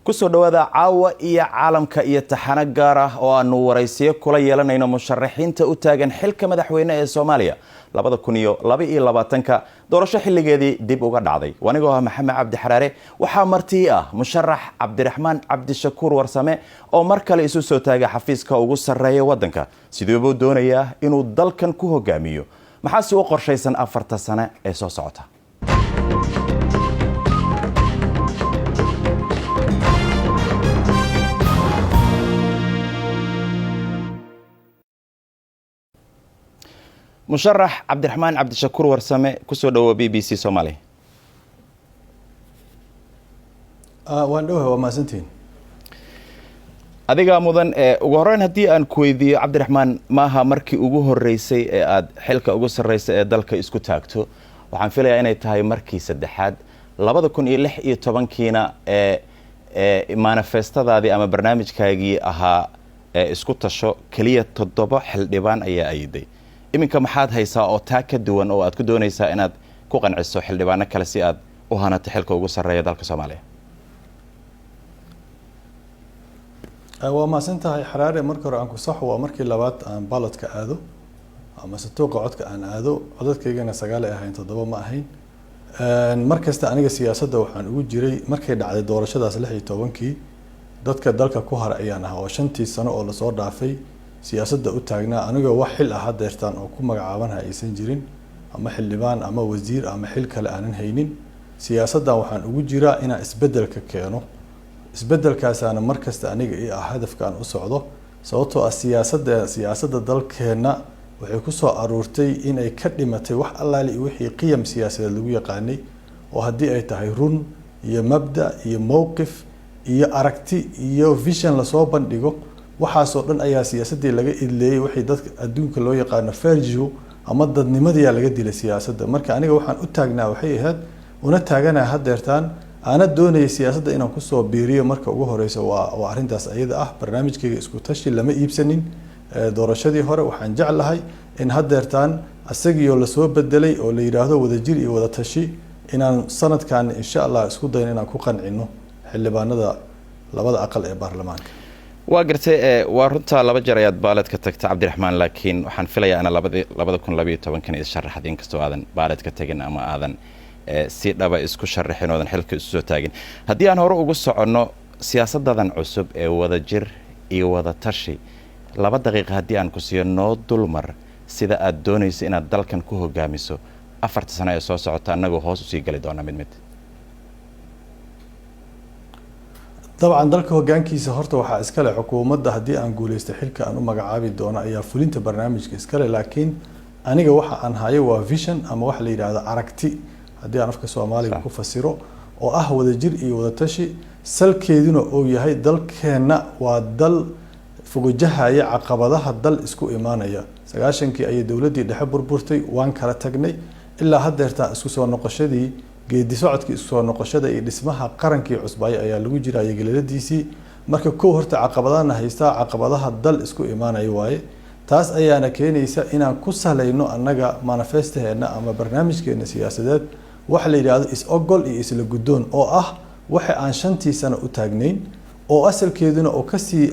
kusoo dhawaada caawa iyo caalamka iyo taxano gaar ah oo aanu waraysiyo kula yeelanayno musharaxiinta u taagan xilka madaxweyne ee Soomaaliya 2022 doorasho xilligeedii dib uga dhacday wanigoo ah Maxamed Cabdi Xaraare waxaa martii ah musharax Cabdiraxmaan Cabdishakuur Warsame oo mar kale isu soo taagay xafiiska ugu sareeya wadanka sidoo uu doonayaa inuu dalkan ku hogaamiyo maxaa si u qorshaysan 4 sano ee soo socota مشرح عبد الرحمن عبد الشكور ورسامة كسو دو BBC Somali واندوه وما سنتين adiga mudan ugu horeyn hadii aan ku weydiiyo Cabdiraxmaan maaha markii ugu horeysay ee aad xilka ugu sareysay ee dalka isku taagto waxaan filayaa inay tahay markii saddexaad 2016kiina manifestadaadii ama barnaamijkaagii ahaa isku tasho kaliya 7 xildhibaan ayaa ayday iminka maxaad haysaa oo taa ka duwan oo aad ku doonaysaa inaad ku qanciso xildhibaano kale si aad u hanato xilka ugu sareeya dalka Soomaaliya waa ma santahay Xaraare markii hore aan ku sax waa markii labaad aan baaladka aado ama satooqa codka aan aado codadkaygana 9 ay ahayn 7 ma ahayn markasta aniga siyaasadda waxaan ugu jiray markay dhacday doorashadaas 16kii dadka dalka ku har ayaan ahaa oo 5 sano oo la soo dhaafay siyaasadda u taagnaa aniga wax xil ah hadeertaan oo ku magacaabanha aysan jirin ama xildhibaan ama wasiir ama xil kale aanan haynin siyaasaddan waxaan ugu jiraa inaan isbedelka keeno isbedelkaasana markasta aniga iyo hadafkaan u socdo sababtoo ah siyaasadda dalkeena waxay ku soo aruurtay in ay ka dhimatay wax allaali wixii qiyam siyaasadeed lagu yaqaanay oo haddii ay tahay run iyo mabda iyo mowqif iyo aragti iyo vision la soo bandhigo waxaasoo dhan ayaa siyaasadii laga idleeyay wixii dadka adduunka loo yaqaan fairju ama dadnimadii laga dilay siyaasadda marka aniga waxaan u taagnaa waxay ahayd una taaganahay hadeertaan ana doonayay siyaasadda inaan ku soo biiriyo marka ugu horeyso waa arintaas ayada ah barnaamijkayga isku tashi lama iibsanin doorashadii hore waxaan jeclahay in hadeertaan asagii la soo bedelay oo la yiraahdo wadajir iyo wada tashi inaan sanadkan insha Allah isku dayn inaan ku qancino xildhibaanada labada aqal ee baarlamaanka waa gartay waa runta 2 jeer ayaad baaladka tagtay Cabdiraxmaan laakiin waxaan filayaa in 2012 is sharaxdeen kasto aadan baaladka tagin ama aadan si dhaba isku sharaxin oo xilka isu soo taagin hadii aan hore ugu socono siyaasaddan cusub ee wada jir iyo wada tashi 2 daqiiqo hadii aan ku siiyo noo dulmar sida aad doonayso inaad dalkan ku hogaamiso 4 sano ee soo socota anagoo hoos u sii gali doona mid طبعا dalka hogaankiisa horta waxa iska leh xukuumadda hadii aan guuleystay xilka aan u magacaabi doono ayaa fulinta barnaamijka iska leh laakiin aniga waxa aan hayo waa vision ama wax la yiraahdo aragti hadii aan afka Soomaaliga ku fasiro oo ah wada jir iyo wada tashi salkeeduna oo yahay dalkeena waa dal fogojahaya caqabadaha dal isku imaanaya 9kii ay dawladii dhexe burburtay waan kala tagnay ilaa hadeerta isku soo noqoshadii geedi socodkii isku soo noqoshada iyo dhismaha qarankii cusbay ayaa lagu jiray galadiisii marka koo horta caqabadaha haysta caqabadaha dal isku imaanaya waaye taas ayaana keenaysa inaan ku salayno annaga manifesteena ama barnaamijkeena siyaasadeed wax la yiraahdo is ogol iyo isla gudoon oo ah waxa aan 5 sano u taagnayn oo asalkeeduna oo ka sii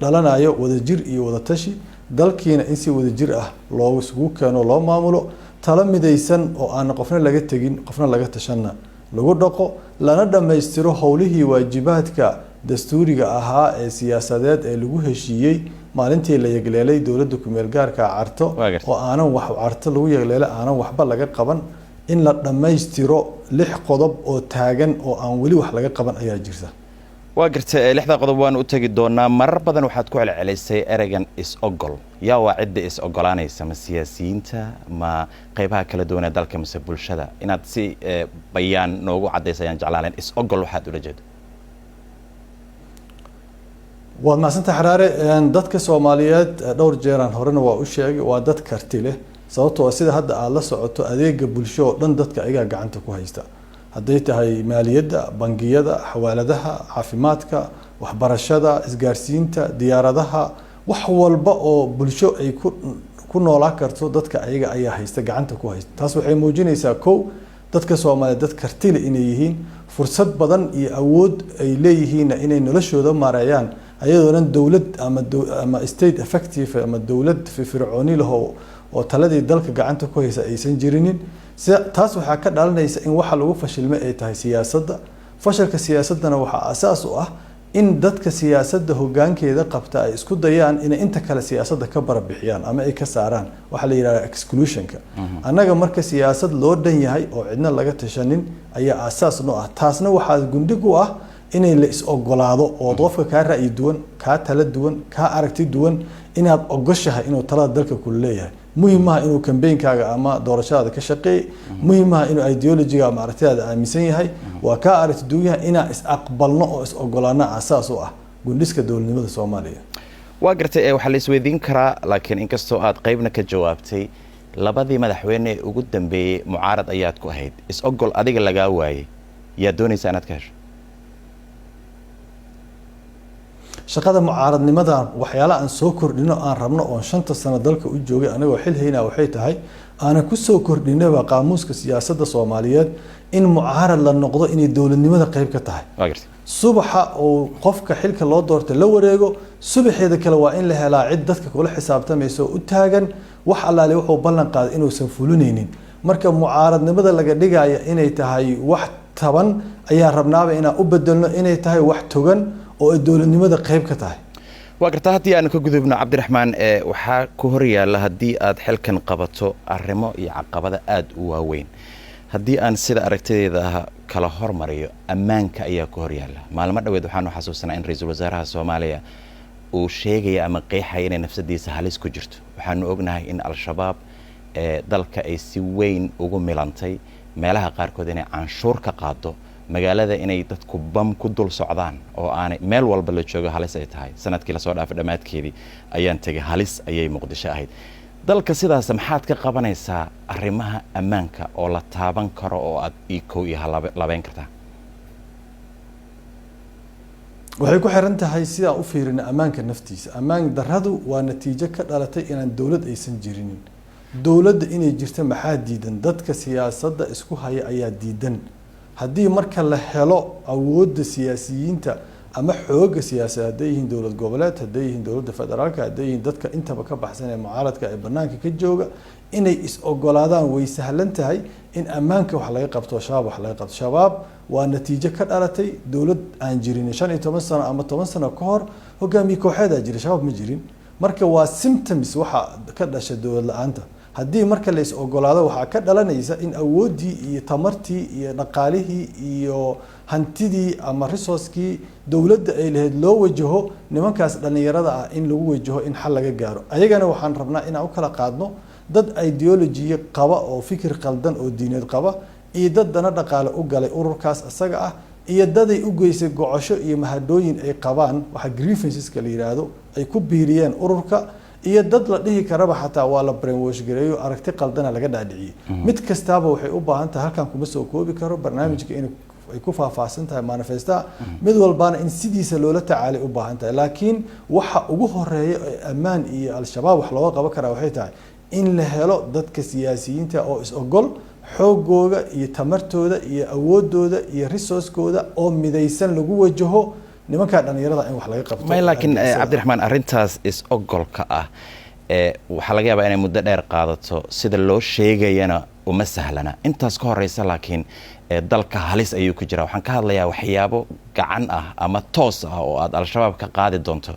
dhalanayo wada jir iyo wada tashi dalkiina in si wada jir ah loo isugu keeno loo maamulo tala midaysan oo aan qofna laga tagin qofna laga tashana lagu dhaqo lana dhameystiro howlihii waajibaadka dastuuriga ahaa ee siyaasadeed ee lagu heshiiyay maalintii la yagleelay dawladda ku meel gaarka carto oo aanan wax carto lagu yagleelay aanan waxba laga qaban in la dhameystiro 6 qodob oo taagan oo aan wali wax laga qaban ayaa jirta waa gartay 6 qodob waan u tagi doonaa marar badan waxaad ku celcelisay eragan is ogol yaa waa cid is ogolaanaysa ma siyaasiyiinta ma qaybaha kala duwan ee dalka mise bulshada inaad si bayaan noogu cadeysayaan jeclaan is ogol waxaad ula jeedo waad maasanta Xaraare dadka Soomaaliyeed dhowr jeeran horena waa u sheegay waa dad karti leh sababtoo sida hadda aad la socoto adeega bulsho oo dhan dadka ayaga gacanta ku haysta hadday tahay maaliyadda bangiyada xawaaladaha caafimaadka waxbarashada isgaarsiinta diyaaradaha wax walba oo bulsho ay ku noolaa karto dadka ayaga ayaa haysta gacanta ku haysta taas waxay muujinaysaa dadka Soomaaliyeed dad karti leh inay yihiin fursad badan iyo awood ay leeyihiin inay noloshooda maareeyaan ayadoona dawlad ama state effective ama dawlad firfircooni leh oo taladii dalka gacanta ku haysa aysan jirinin taas waxaa ka dhalanaysa in waxa lagu fashilmay ay tahay siyaasadda fashalka siyaasadana waxaa asaas u ah in dadka siyaasadda hoggaankeeda qabta ay isku dayaan in inta kale siyaasadda ka barabixiyaan ama ay ka saaraan waxa la yiraahdo exclusionka annaga marka siyaasad loo dhan yahay oo cidna laga tashanin ayaa asaas noo ah taasna waxaa gundhig u ah inay la is ogolaado oo qofka ka ra'yi duwan ka tala duwan ka aragti duwan inaad ogoshahay inuu talada dalka ku leeyahay muhiim ah inuu campaign-kaaga ama doorashada ka shaqeey muhiim ah inuu ideology-ga ama aragtida aaminsan yahay waa ka aragti duwan yahay inaa is aqbalno oo is ogolaano asaas u ah gundhiska dowladnimada Soomaaliya waa gartay waxa la isweydiin karaa laakiin inkastoo aad qaybna ka jawaabtay labadii madaxweyne ugu dambeeyay mucaarad ayaad ku ahayd is ogol adiga laga waayay yaa doonaysa inaad ka hesho shaqada mucaaradnimada waxyaalaha aan soo kordhino aan rabno oo 5 sano dalka u joogay anagoo xil hayna waxay tahay aan ku soo kordhinaba qaamuuska siyaasadda Soomaaliyeed in mucaarad la noqdo inay dawladnimada qayb ka tahay subaxa oo qofka xilka loo doortay la wareego subaxeeda kale waa in la helaa cid dadka kula xisaabtamayso u taagan wax allaale wuxuu ballan qaaday inuusan fulinaynin marka mucaaradnimada laga dhigaya inay tahay wax taban ayaa rabnaaba inaan u bedelno inay tahay wax togan oo dawladnimada qayb ka tahay waa gartaa haddii aan ka gudubno Cabdiraxmaan waxaa ku hor yaala haddii aad xilkan qabato arrimo iyo caqabado aad u waaweyn haddii aan sida aragtideeda kala hormariyo ammaanka ayaa ku hor yaala maalmo dhaweed waxaan xasuusanaa in ra'iisul wasaaraha Soomaaliya uu sheegay ama qeexay in nafsadiisa halis ku jirto waxaanu ognahay in al-shabaab dalka ay si weyn ugu milantay meelaha qaarkood inay canshuur ka qaado magaalada inay dadku bam ku dul socdaan oo aan meel walba la joogo halis ay tahay sanadkii la soo dhaafay dhamaadkeedii ayaan tagay halis ayay Muqdisho ahayd dalka sidaas maxaad ka qabanaysaa arrimaha ammaanka oo la taaban karo oo aad labayn kartaa waxay ku xiran tahay sida u fiirina ammaanka naftiisa ammaan darradu waa natiijo ka dhalatay inaan dawlad aysan jirinin dawladda inay jirto maxaa diidan dadka siyaasadda isku haya ayaa diidan haddii marka la helo awoodda siyaasiyiinta ama xooga siyaasadeed hadday yihiin dowlad goboleed hadday yihiin dowladda federaalka hadday yihiin dadka intaba ka baxsan ee mucaaradka ee banaanka ka jooga inay is ogolaadaan way sahlan tahay in ammaanka wax laga qabto shabaab wax laga qabto shabaab waa natiijo ka dhalatay dowlad aan jirin 15 sano ama 10 sano ka hor hogaamiye kooxeed jira shabaab ma jirin marka waa symptoms waxa ka dhashay dowlad la'aanta haddii marka la is ogolaado waxa ka dhalanaysa in awoodii iyo tamartii iyo dhaqaalihii iyo hantidii ama resource-kii dawladda ay lahayd loo wajaho nimankaas dhalinyarada ah in lagu wajaho in xal laga gaaro ayagana waxaan rabnaa in aan u kala qaadno dad ideology qaba oo fikir qaldan oo diineed qaba iyo dad dana dhaqaale u galay ururkaas asaga ah iyo dad ay u geysay gocosho iyo mahadooyin ay qabaan waxa grievances ka la yiraahdo ay ku biiriyeen ururka iyo dad la dhihi karaba xataa waa la brainwash gareeyo aragti qaldana laga dhaadhiciyay mid kastaaba waxay u baahan tahay halkan kuma soo koobi karo barnaamijka in ay ku faahfaahsan tahay manifesta mid walbana in sidiisa loola tacaalay u baahan tahay laakiin waxa ugu horeeya ammaan iyo al-shabaab wax looga qaban karaa waxay tahay in la helo dadka siyaasiyiinta oo is ogol xoogooda iyo tamartooda iyo awoodooda iyo resource-kooda oo midaysan lagu wajaho nimanka dhalinyarada in wax laga qabto laakiin Cabdiraxmaan arintaas is ogolka ah waxa laga yaabaa inay muddo dheer qaadato sida loo sheegayana uma sahlana intaas ka horeysa laakiin dalka halis ayuu ku jira waxaan ka hadlayaa waxyaabo gacan ah ama toos ah oo aad al-shabaab ka qaadi doonto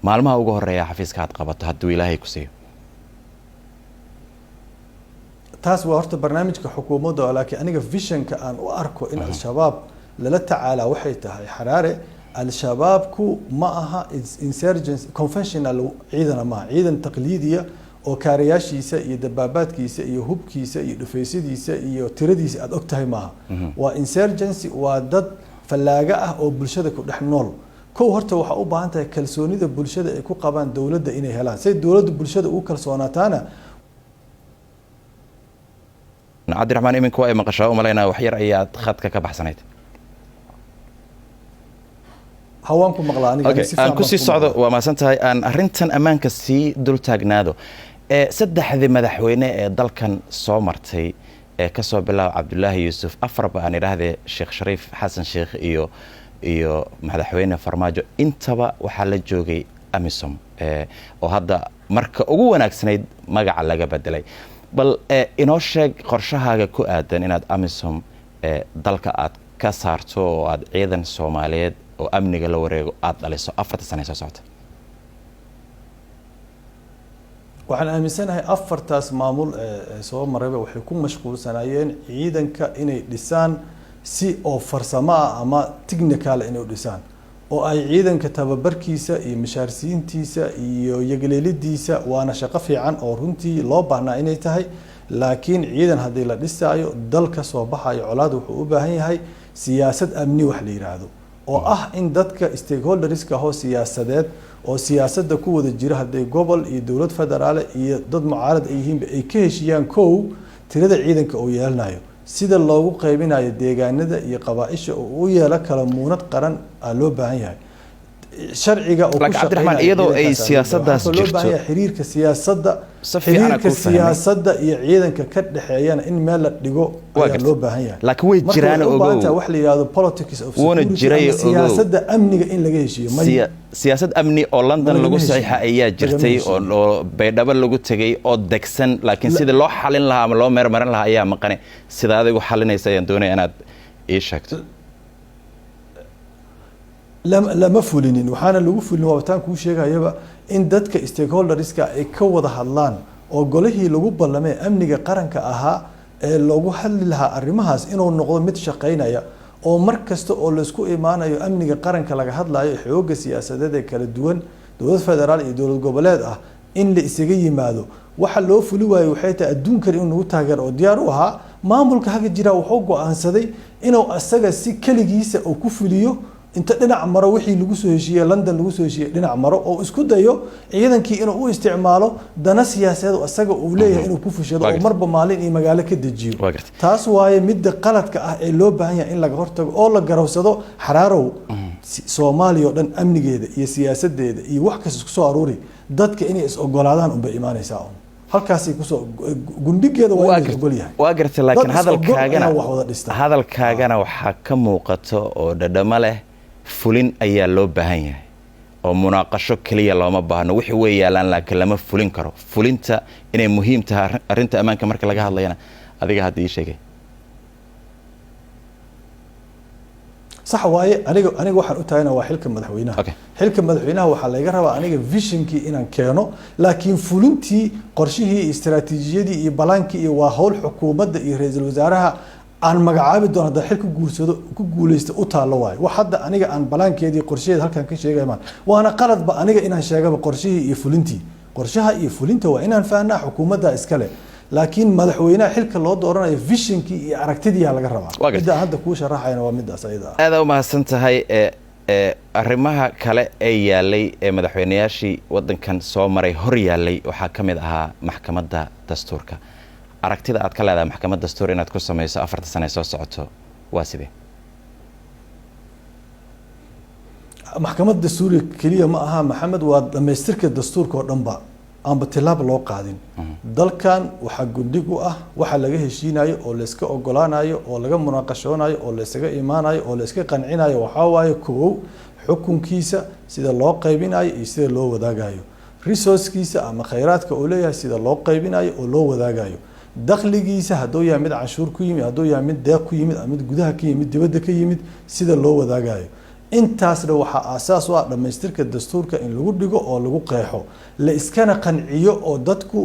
maalmaha ugu horeeya xafiiska aad qabato hadduu Ilaahay ku siiyo taas waa horta barnaamijka xukuumadda laakiin aniga vision-ka aan u arko in al-shabaab lala tacaala waxay tahay xaraare al-shabaabku ma aha insurgency conventional ciidan ma ciidan taqliidiya oo kaariyaashiisa iyo dabaabaadkiisa iyo hubkiisa iyo dhufaysidiisa iyo tiradiisa aad ogtahay maaha waa insurgency waa dad falaaga ah oo bulshada ku dhex nool kow horta waxa u baahan tahay kalsoonida bulshada ay ku qabaan dawladda inay helaan say dawladda bulshada ugu kalsoonaataana Cabdiraxmaan iminku waa maqashaa u maleynaa wax yar ayaad khadka ka baxsanayd hawaanku maqlaa aniga aan ku sii socdo waa maasan tahay aan arintan ammaanka sii dul taagnaado saddexdii madaxweyne ee dalkan soo martay kasoo bilaab Cabdullaahi Yuusuf afarba aan idhaahdee Sheekh Shariif Xasan Sheekh iyo madaxweyne Farmaajo intaba waxaa la joogay AMISOM oo hadda marka ugu wanaagsanayd magaca laga bedelay bal inoo sheeg qorshahaaga ku aadan inaad AMISOM dalka aad ka saarto oo aad ciidan Soomaaliyeed oo amniga la wareego aad dhaliso 4 sano soo socota waxaan aaminsanahay afartaas maamul soo marayba waxay ku mashquulsanayeen ciidanka inay dhisaan si oo farsamo ah ama technical inay u dhisaan oo ay ciidanka tababarkiisa iyo mishaarsiintiisa iyo yagaleelidiisa waana shaqo fiican oo runtii loo baahnaa inay tahay laakiin ciidan haddii la dhisaayo dalka soo baxayo colaad wuxuu u baahan yahay siyaasad amni wax la yiraahdo oo ah in dadka stakeholderska hoo siyaasadeed oo siyaasadda ku wada jira hadday gobol iyo dowlad federaal iyo dad mucaarad ay yihiin ay ka heshiyaan kow tirada ciidanka oo yeelanayo sida loogu qaybinayo deegaanada iyo qabaaisha oo u yeela kala muunad qaran loo baahan yahay sharciga oo ku shaqeynaya iyadoo ay siyaasadaas jirto xiriirka siyaasadda iyo ciidanka ka dhaxeeyana in meel la dhigo ayaa loo baahan yahay laakiin way jiraan ogow wax la yiraahdo politics of security siyaasadda amniga in laga heshiiyo siyaasad amni oo London lagu saxiixa ayaa jirtay oo Baydhabo lagu tagay oo degsan laakiin sida loo xalin lahaa ama loo meermarin lahaa ayaa maqane sida adigu xalinaysa ayaan doonay inaad ii sheegto lama fulinin waxaana lagu fulin waataan kuu sheegayaba in dadka stakeholderska ay ka wada hadlaan oo golihii lagu ballamay amniga qaranka ahaa ee lagu hadli lahaa arrimahaas inuu noqdo mid shaqeynaya oo mar kasta oo la isku imaanayo amniga qaranka laga hadlayo xooga siyaasadeed ee kala duwan dowlad federaal iyo dowlad goboleed ah in la isaga yimaado waxa loo fuli waayo waxay tahay adduunkan inuu nagu taageero oo diyaar u ahaa maamulka haga jira wuxuu go'aansaday inuu asaga si kaligiisa oo ku fuliyo inta dhinac maro wixii lagu soo heshiiyay London lagu soo heshiiyay dhinac maro oo isku dayo ciidankii inuu u isticmaalo dana siyaasadeed oo asaga uu leeyahay inuu ku fushado oo marba maalin iyo magaalo ka dejiyo taas waaye mid qaladka ah ee loo baahan yahay in laga hortago oo la garowsado xaraarow Soomaaliya oo dhan amnigeeda iyo siyaasadeeda iyo wax kasta isku soo aruuri dadka inay is ogolaadaan u baahimaanaysaa halkaasay ku soo gundhigeeda waa in ogol yahay waa gartay laakiin hadalkaagana waxa ka muuqato oo dhadhama leh fulin ayaa loo baahan yahay oo munaaqasho kaliya looma baahno wixii way yaalaan laakiin lama fulin karo fulinta inay muhiim tahay arinta amaanka marka laga hadlayana adiga hadda ii sheegay صح waaye aniga waxaan u taagana waa xilka madaxweynaha xilka madaxweynaha waxa laga rabaa aniga visionkii inaan keeno laakiin fulintii qorshihii istiraatiijiyadii iyo balaankii iyo waa hawl xukuumadda iyo ra'iisul wasaaraha aan magacaabi doono hadda xilka ku guuleysto u taalo waaye wax hadda aniga aan balaankeedii qorsheed halkan ka sheegay maan waana qaladba aniga inaan sheegaba qorshihii iyo fulintii qorshaha iyo fulinta waa inaan fahnaa xukuumadda iskale laakiin madaxweynaha xilka loo dooranayo visionkii iyo aragtidii laga rabaa midda hadda ku sharaxayna waa midaas ayada aad u mahadsan tahay arrimaha kale ee yaalay ee madaxweynayaashii wadankan soo maray hor yaalay waxaa ka mid ahaa maxkamadda dastuurka aragtida aad ka leedahay maxkamadda dastuur inaad ku samayso 4 sano soo socoto waa sidee maxkamadda dastuurka kaliya ma aha maxamed waa dhameystirka dastuurka oo dhanba aanba tilaab loo qaadin dalkan waxa guddig u ah waxa laga heshiinayo oo la iska ogolaanayo oo laga munaaqashoonayo oo la isaga iimaanayo oo la iska qancinayo waxa waaye koow xukunkiisa sida loo qaybinayo iyo sida loo wadaagayo resourcekiisa ama khayraadka uu leeyahay sida loo qaybinayo oo loo wadaagayo dakhligiisa hadduu yahay mid canshuur ku yimid hadduu yahay mid deeq ku yimid ama mid gudaha ka yimid dibadda ka yimid sida loo wadaagayo intaasna waxa asaas u ah dhameystirka dastuurka in lagu dhigo oo lagu qeexo la iskana qanciyo oo dadku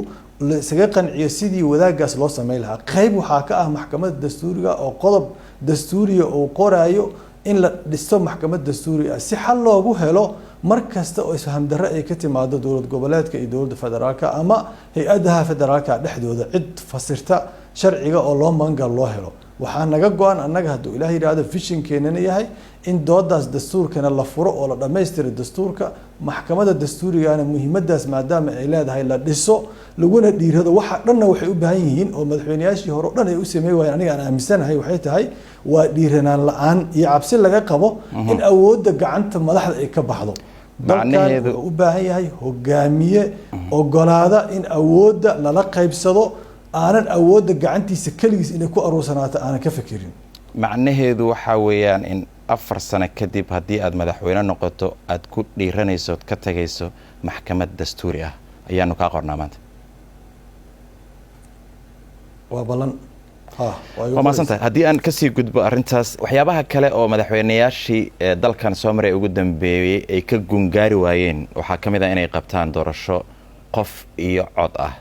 la isaga qanciyo sidii wadaagaas loo sameyn lahaa qayb waxa ka ah maxkamadda dastuuriga oo qodob dastuuriga oo qorayo in la dhisto maxkamad dastuuri ah si xal loogu helo mar kasta oo isfaham darro ay ka timaado dowlad goboleedka iyo dowladda federaalka ama hay-adaha federaalka dhexdooda cid fasirta sharciga oo loo maangal loo helo waxaa naga go-an annaga hadduu ilaahay yidhaahdo vishinkeenana yahay in doodaas dastuurkana la furo oo la dhammaystiro dastuurka maxkamadda dastuurigana muhiimadaas maadaama ay leedahay la dhiso laguna dhiirado waxa dhanna waxay u baahan yihiin oo madaxweynayaashii hore o dhan ay u sameey waayeen aniga aan aaminsanahay waxay tahay waa dhiiranaan la-aan iyo cabsi laga qabo in awoodda gacanta madaxda ay ka baxdo dalkan wuxuu u baahan yahay hogaamiye ogolaada in awoodda lala qaybsado aanan awoodda gacantiisa keligiis inay ku aruursanaato aanan ka fekerin. macnaheedu waxaa weeyaan in 4 sano kadib haddii aad madaxweyne noqoto aad ku dhiiranayso ood ka tagayso maxkamad dastuuri ah ayaanu kaa qornaa maanta. waa ballan. waa maasantahay. haddii aan kasii gudbo arrintaas, waxyaabaha kale oo madaxweynayaashii dalkan soo maray ugu dambeeyey ay ka gungaari waayeen waxaa ka mid ah inay qabtaan doorasho qof iyo cod ah.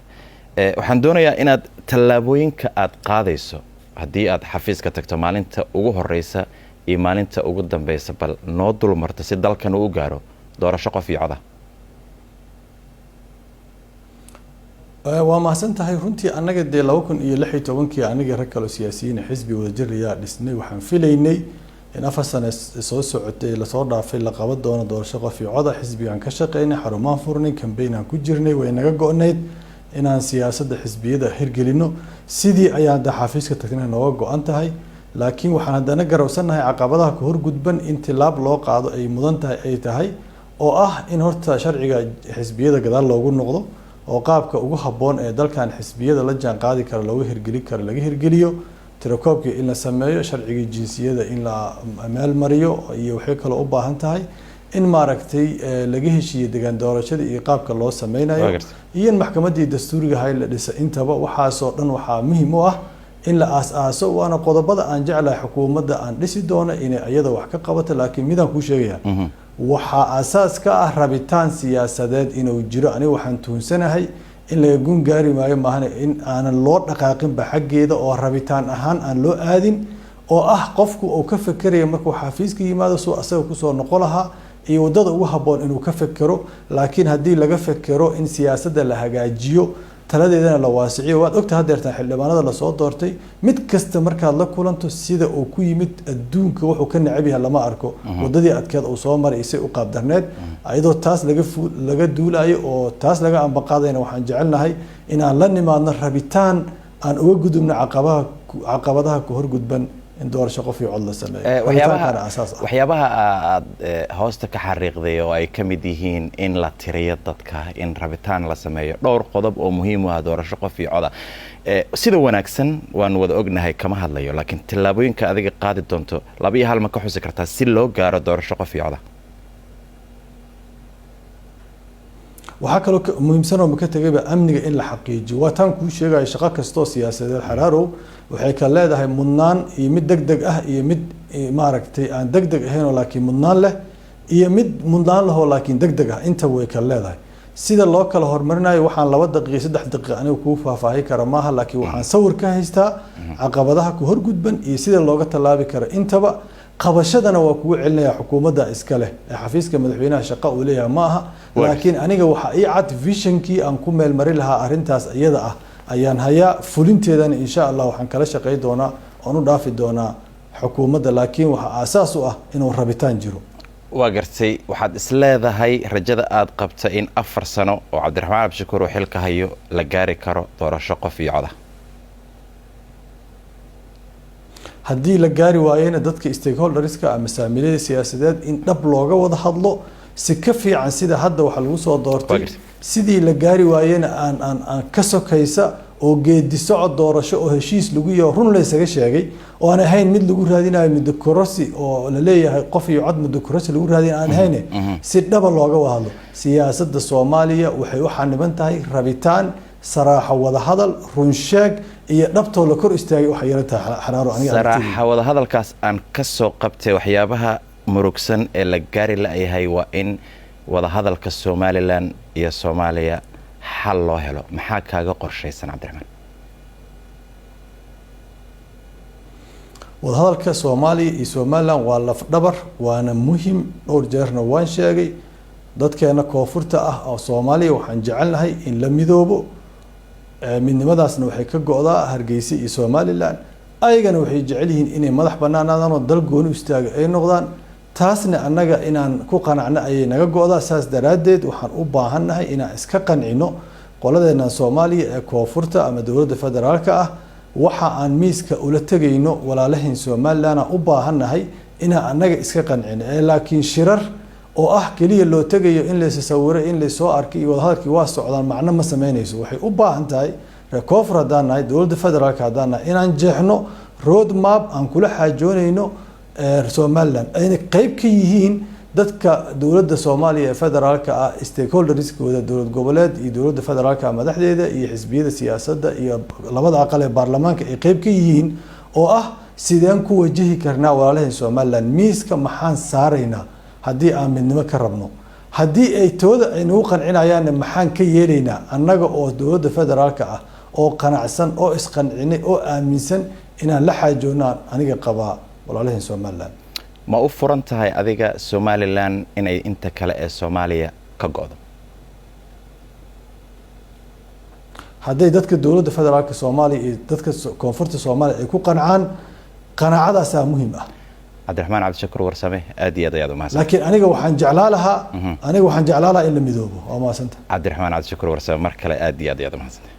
waxaan doonayaa inaad tallaabooyinka aad qaadayso haddii aad xafiiska tagto maalinta ugu horeysa iyo maalinta ugu dambeysa bal noo dulmarto si dalkan uu u gaaro doorasho qof iyo cod ah. waa mahadsan tahay. runtii annaga dee 2016 anigii rag kaloo siyaasiyiin xisbi wadajir ayaa dhisnay. waxaan filaynay in 4 sano soo socotay lasoo dhaafay la qaban doono doorasho qof iyo cod ah. xisbigaan ka shaqeynay, xarumaan furnay, kambeynaan ku jirnay, way naga go-nayd inaan siyaasadda xisbiyada hirgelino. sidii ayaan da xafiiska tagnay nooga go-an tahay. laakiin waxaan haddana garowsanahay caqabadaha ka horgudban in tilaab loo qaado ay mudan tahay ay tahay, oo ah in horta sharciga xisbiyada gadaal loogu noqdo oo qaabka ugu habboon ee dalkan xisbiyada la jaan qaadi kara looga hirgelin karo laga hirgeliyo. tirakoobkii in la sameeyo, sharcigii jinsiyada in la meel mariyo, iyo waxay kaloo u baahan tahay in maaragtay laga heshiiyo degaan doorashada iyo qaabka loo sameynayo, iyo in maxkamaddii dastuuriga ahay la dhisa. intaba waxaasoo dhan waxaa muhiim u ah in la aas-aaso. waana qodobada aan jeclahay xukuumadda aan dhisi doono inay iyada wax ka qabato. laakiin midaan kuu sheegaya, waxaa asaas ka ah rabitaan siyaasadeed inuu jiro. aniga waxaan tuunsanahay in laga gun gaari maayo maahan in aanan loo dhaqaaqinba xaggeeda oo rabitaan ahaan aan loo aadin, oo ah qofku uu ka fekeraya markuu xafiiska yimaado suu asaga kusoo noqon lahaa iyo waddada ugu habboon inuu ka fekero. laakiin haddii laga fekero in siyaasadda la hagaajiyo, taladeedana la waasiciyo, waad ogta hadeertaan xildhibaanada lasoo doortay mid kasta markaad la kulanto sida uu ku yimid adduunka wuxuu ka necab yahay lama arko. waddadii adkeed uu soo maray isay u qaabdarneed, ayadoo taas laga duulayo oo taas laga ambaqaadayna waxaan jecelnahay inaan la nimaadno rabitaan aan uga gudubno caqabadaha ku horgudban in doorasho qof iyo cod la sameeyo. waxyaabaha aad hoosta ka xariiqday oo ay ka mid yihiin in la tiriyo dadka, in rabitaan la sameeyo, dhowr qodob oo muhiim u ah doorasho qof iyo cod ah. sida wanaagsan waan wada ognahay kama hadlayo, laakiin tallaabooyinka adiga qaadi doonto 2 iyo 1 ma ka xusi kartaa si loo gaaro doorasho qof iyo cod ah? waxaa kaloo muhiimsan oo maka tagayba amniga in la xaqiijiyo. waa taan kuu sheegayo shaqo kastoo siyaasadeed xaraarow waxay ka leedahay mudnaan iyo mid degdeg ah iyo mid maaragtay aan degdeg ahaynoo laakiin mudnaan leh, iyo mid mudnaan lahoo laakiin degdeg ah. inta way ka leedahay. sida loo kala hormarinayo waxaan 2 daqiiqo 3 daqiiqo anigu kuu faahfaahin kara maaha, laakiin waxaan sawir ka haystaa caqabadaha ku horgudban iyo sida looga tallaabi karo. intaba qabashadana waa kugu celinaya xukuumadda iska leh ee xafiiska madaxweynaha shaqo uu leeyahay ma aha. laakiin aniga waxaa ii cad visionkii aan ku meel mari lahaa arrintaas iyada ah ayaan hayaa. fulinteedana insha allah waxaan kala shaqey doonaa oon u dhaafi doonaa xukuumadda. laakiin waxaa aasaas u ah inuu rabitaan jiro. waa gartay. waxaad isleedahay rajada aad qabta in 4 sano oo cabdiraxmaan cabdishakuur uu xilka hayo la gaari karo doorasho qof iyo cod ah? haddii la gaari waayena dadka stakeholderska ama saamilada siyaasadeed in dhab looga wada hadlo si ka fiican sida hadda waxa lagu soo doortay. sidii la gaari waayena aan ka sokaysa oo geedi socod doorasho oo heshiis lagu yahay run la isaga sheegay oo aan ahayn mid lagu raadinayo muddo kororsi oo la leeyahay qof iyo cod muddo kororsi lagu raadin aan ahayn. si dhaba looga wada hadlo. siyaasadda Soomaaliya waxay u xaniban tahay rabitaan, saraaxo wada hadal, run sheeg iyo dhabtoo la kor istaagay waxa yeelata xaraaro aniga. saraaxa wada hadalkaas aan ka soo qabtay waxyaabaha murugsan ee la gaari la'yahay waa in wada hadalka Somaliland iyo Soomaaliya xal loo helo. maxaa kaaga qorshaysan cabdiraxmaan? wada hadalka Soomaaliya iyo Somaliland waa laf dhabar, waana muhiim. dhowr jeerna waan sheegay dadkeena koonfurta ah oo Soomaaliya waxaan jecelnahay in la midoobo. midnimadaasna waxay ka go'daa Hargeysa iyo Somaliland. ayagana waxay jecel yihiin inay madax banaanaadaan oo dal gooni istaaga ay noqdaan. taasna annaga inaan ku qanacno ayay naga go'daa. saas daraadeed waxaan u baahannahay inaan iska qancino qoladeena Soomaaliya ee koonfurta ama dowladda federaalka ah. waxa aan miiska ula tegayno walaalahayn Somaliland u baahannahay inaan annaga iska qancino. laakiin shirar oo ah kaliya loo tagayo in la sawiro in la soo arkay wada hadalkii waa socdaan macna ma sameynayso. waxay u baahan tahay koonfur haddaan nahay dowladda federaalka haddaan nahay inaan jeexno road map aan kula xaajoonayno somaliland ayna qeyb ka yihiin dadka dowladda soomaaliya ee federaalka ah stakeholderskooda dowlad goboleed iyo dowladda federaalka madaxdeeda iyo xisbiyada siyaasadda iyo labada aqal ee baarlamaanka ay qeyb ka yihiin oo ah sideen ku wajihi karnaa walaalaheen somaliland miiska maxaan saaraynaa haddii aan midnimo ka rabno haddii ay tooda ay nagu qancinayaanna maxaan ka yeelaynaa annaga oo dowladda federaalka ah oo qanacsan oo isqancinay oo aaminsan inaan la xaajoonaan aniga qabaa walaalaheen somaliland ma u furan tahay adiga somaliland inay inta kale ee soomaaliya ka go'do hadday dadka dowladda federaalka soomaaliya iyo dadka koonfurta soomaaliya ay ku qancaan qanaacadaasaa muhiim ah cabdiraxmaan cabdishakuur warsame aad iyo aad ayaad u mahadsan laakiin aniga waxaan jeclaa lahaa in la midoobo waa mahadsantahay cabdiraxmaan cabdishakuur warsame mar kale aad iyo aad ayaad u mahadsantahay